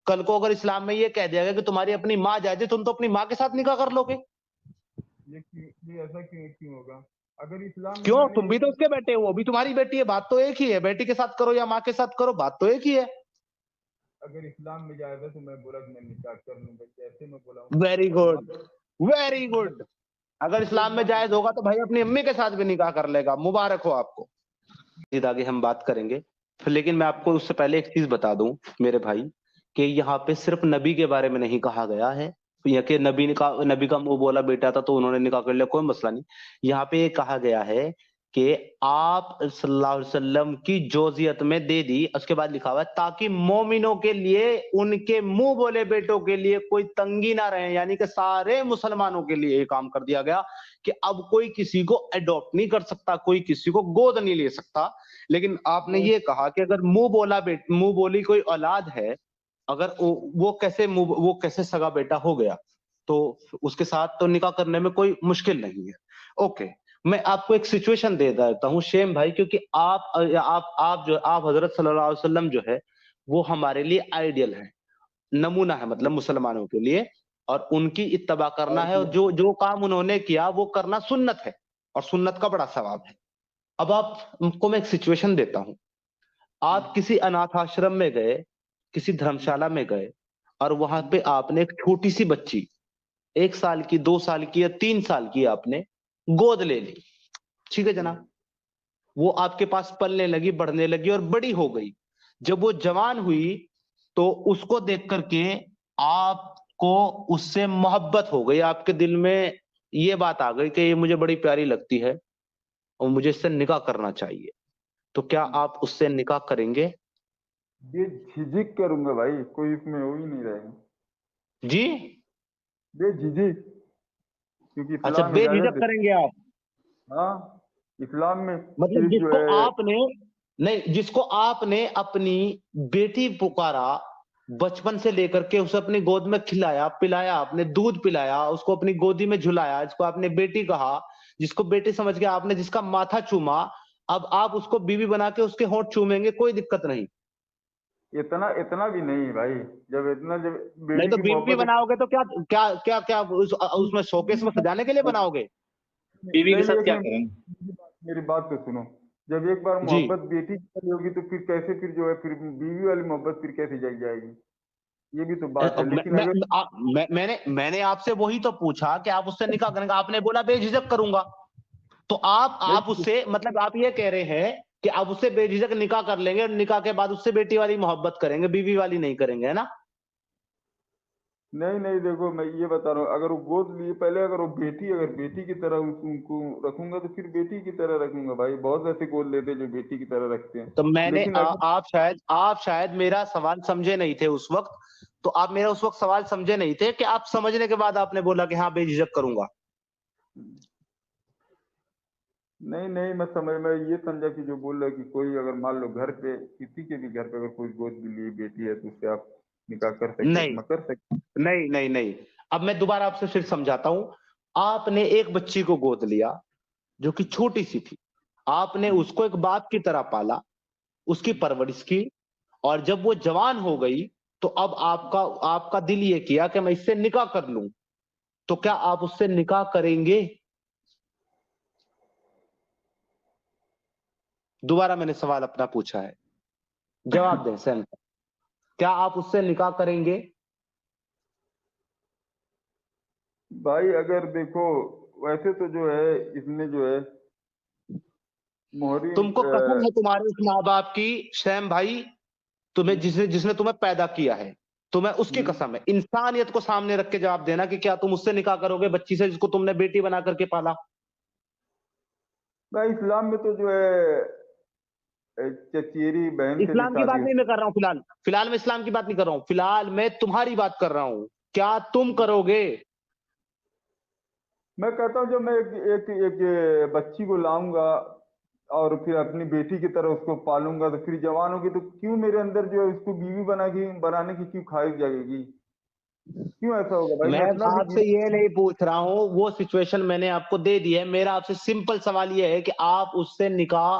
کل کو اگر اسلام میں یہ کہہ دیا گیا کہ تمہاری اپنی ماں جائز ہے، تم تو اپنی ماں کے ساتھ نکاح کر لو گے. یہ ایسا کیوں ہوگا؟ اگر اسلام میں کیوں؟ میں نے تم بھی تو اس کے بیٹے ہو، ابھی تمہاری بیٹی ہے، بات تو ایک ہی ہے. بیٹی کے ساتھ کرو یا ماں کے ساتھ کرو، بات تو ایک ہی ہے. اگر اسلام میں جائز ہے تو میں بولا کہ میں نکاح کر لوں گا، جیسے میں بولا ویری گڈ، ویری گڈ. اگر اسلام میں جائز ہوگا تو بھائی اپنی امی کے ساتھ بھی نکاح کر لے گا. مبارک ہو آپ کو. آگے ہم بات کریں گے، لیکن میں آپ کو اس سے پہلے ایک چیز بتا دوں میرے بھائی، کہ یہاں پہ صرف نبی کے بارے میں نہیں کہا گیا ہے کہ نبی کا منہ بولا بیٹا تھا تو انہوں نے نکاح کر لیا، کوئی مسئلہ نہیں. یہاں پہ یہ کہا گیا ہے کہ آپ صلی اللہ علیہ وسلم کی جوزیت میں دے دی. اس کے بعد لکھا ہوا ہے تاکہ مومنوں کے لیے ان کے منہ بولے بیٹوں کے لیے کوئی تنگی نہ رہے. یعنی کہ سارے مسلمانوں کے لیے یہ کام کر دیا گیا کہ اب کوئی کسی کو اڈاپٹ نہیں کر سکتا، کوئی کسی کو گود نہیں لے سکتا. لیکن آپ نے یہ کہا کہ اگر منہ بولی کوئی اولاد ہے، اگر وہ کیسے سگا بیٹا ہو گیا تو اس کے ساتھ تو نکاح کرنے میں کوئی مشکل نہیں ہے. اوکے، میں آپ کو ایک سچویشن دے دیتا ہوں شیم بھائی، کیونکہ آپ حضرت صلی اللہ علیہ وسلم جو ہے وہ ہمارے لیے آئیڈیل ہے، نمونہ ہے، مطلب مسلمانوں کے لیے، اور ان کی اتباع کرنا ہے، اور جو کام انہوں نے کیا وہ کرنا سنت ہے، اور سنت کا بڑا ثواب ہے. اب آپ کو میں ایک سچویشن دیتا ہوں. آپ کسی اناتھ آشرم میں گئے، کسی دھرمشالہ میں گئے، اور وہاں پہ آپ نے ایک چھوٹی سی بچی 1 سال کی، 2 سال کی یا 3 سال کی آپ نے گود لے لی. ٹھیک ہے جناب، وہ آپ کے پاس پلنے لگی، بڑھنے لگی اور بڑی ہو گئی. جب وہ جوان ہوئی تو اس کو دیکھ کر کے آپ کو اس سے محبت ہو گئی، آپ کے دل میں یہ بات آ گئی کہ یہ مجھے بڑی پیاری لگتی ہے اور مجھے اس سے نکاح کرنا چاہیے. تو کیا آپ اس سے نکاح کریں گے؟ بے جھجک کروں گا بھائی، کوئی اس میں ہو ہی نہیں رہے گا. جی بے جھجک، کیونکہ اچھا، اسلام بے اجازت جھجک ہے. کریں گے آپ؟ ہاں، اسلام میں مطلب صرف جس جو کو ہے آپ نے نہیں، جس کو آپ نے اپنی بیٹی پکارا بچپن سے لے کر کے، اسے اپنی گود میں کھلایا پلایا، آپ نے دودھ پلایا، اس کو اپنی گودی میں جھلایا، جس کو آپ نے بیٹی کہا، جس کو بیٹی سمجھ کے آپ نے جس کا ماتھا چوما، اب آپ اس کو بیوی بنا کے اس کے ہونٹ چومیں گے، کوئی دقت نہیں. اتنا بھی نہیں بھائی. جب نہیں بیٹی تو کی بیوی محبت. بناؤ گے تو کیا اس میں شوکیس میں سجانے کے لیے بناؤ گے؟ بیوی کے نہیں، ساتھ ایک کیا منٹ، کریں؟ میری بات تو سنو. جب ایک بار جی، محبت بیٹی کی ہوگی تو پھر کیسے، پھر جو ہے پھر بیوی والی محبت پھر کیسے جگ جائے گی؟ یہ بھی تو بات ہے. لیکن اگر میں نے آپ سے وہی تو پوچھا کہ آپ اس سے نکاح کریں گے، آپ نے بولا بے جھجک کروں گا. تو آپ اس سے مطلب آپ یہ کہہ رہے ہیں کہ آپ اس سے بے جھجک نکاح کر لیں گے، اور نکاح کے بعد اس سے بیٹی والی محبت کریں گے، بیوی والی نہیں کریں گے، ہے نا؟ نہیں، دیکھو میں یہ بتا رہا ہوں، اگر وہ گود لیے پہلے، اگر بیٹی کی طرح ان کو رکھوں گا تو پھر بیٹی کی طرح رکھوں گا بھائی. بہت ایسے گود لیتے ہیں جو بیٹی کی طرح رکھتے ہیں. تو میں نے لیکن اگر آپ شاید میرا سوال سمجھے نہیں تھے اس وقت. تو آپ میرا اس وقت سوال سمجھے نہیں تھے کہ آپ سمجھنے کے بعد آپ نے بولا کہ ہاں بے جھجک کروں گا. نہیں، میں یہ سمجھا کہ جو بول رہا ہے کہ کوئی اگر مان لو گھر پہ، کسی کے بھی گھر پہ اگر کوئی گود کے لیے بیٹی ہے تو اس سے آپ نکاح کر سکتے ہیں. نہیں میں کر سکتا نہیں. اب میں دوبارہ آپ سے پھر سمجھاتا ہوں. آپ نے ایک بچی کو گود لیا جو کہ چھوٹی سی تھی، آپ نے اس کو ایک باپ کی طرح پالا، اس کی پرورش کی، اور جب وہ جوان ہو گئی تو اب آپ کا دل یہ کیا کہ میں اس سے نکاح کر لوں. تو کیا آپ اس سے نکاح کریں گے؟ دوبارہ میں نے سوال اپنا پوچھا ہے، جواب دیں سین. کیا آپ اس سے نکاح کریں گے؟ بھائی. اگر دیکھو ویسے تو جو ہے اس میں جو ہے موہری تم کو قسم ہے تمہارے اس ماں باپ کی شیم بھائی، تمہیں جس نے تمہیں پیدا کیا ہے، تمہیں اس کی قسم ہے، انسانیت کو سامنے رکھ کے جواب دینا کہ کیا تم اس سے نکاح کرو گے، بچی سے جس کو تم نے بیٹی بنا کر کے پالا؟ بھائی اسلام میں تو جو ہے چچیری بہن سے بھی اسلام کی بات شادی نہیں میں کر رہا ہوں، فی الحال میں اسلام کی بات نہیں کر رہا ہوں، فی الحال میں تمہاری بات کر رہا ہوں. کیا تم کرو گے؟ میں کہتا ہوں جب میں ایک بچی کو لاؤں گا اور پھر اپنی بیٹی کی طرح اس کو پالوں گا تو پھر جوان ہوگی تو کیوں میرے اندر جو ہے اس کو بیوی بنانے کی کیوں خواہش جائے گی؟ کیوں ایسا ہوگا بھائی؟ میں میں اتنا بھی آپ سے یہ نہیں پوچھ رہا ہوں، وہ سچویشن میں نے آپ کو دے دی ہے. میرا آپ سے سمپل سوال یہ ہے کہ آپ اس سے نکاح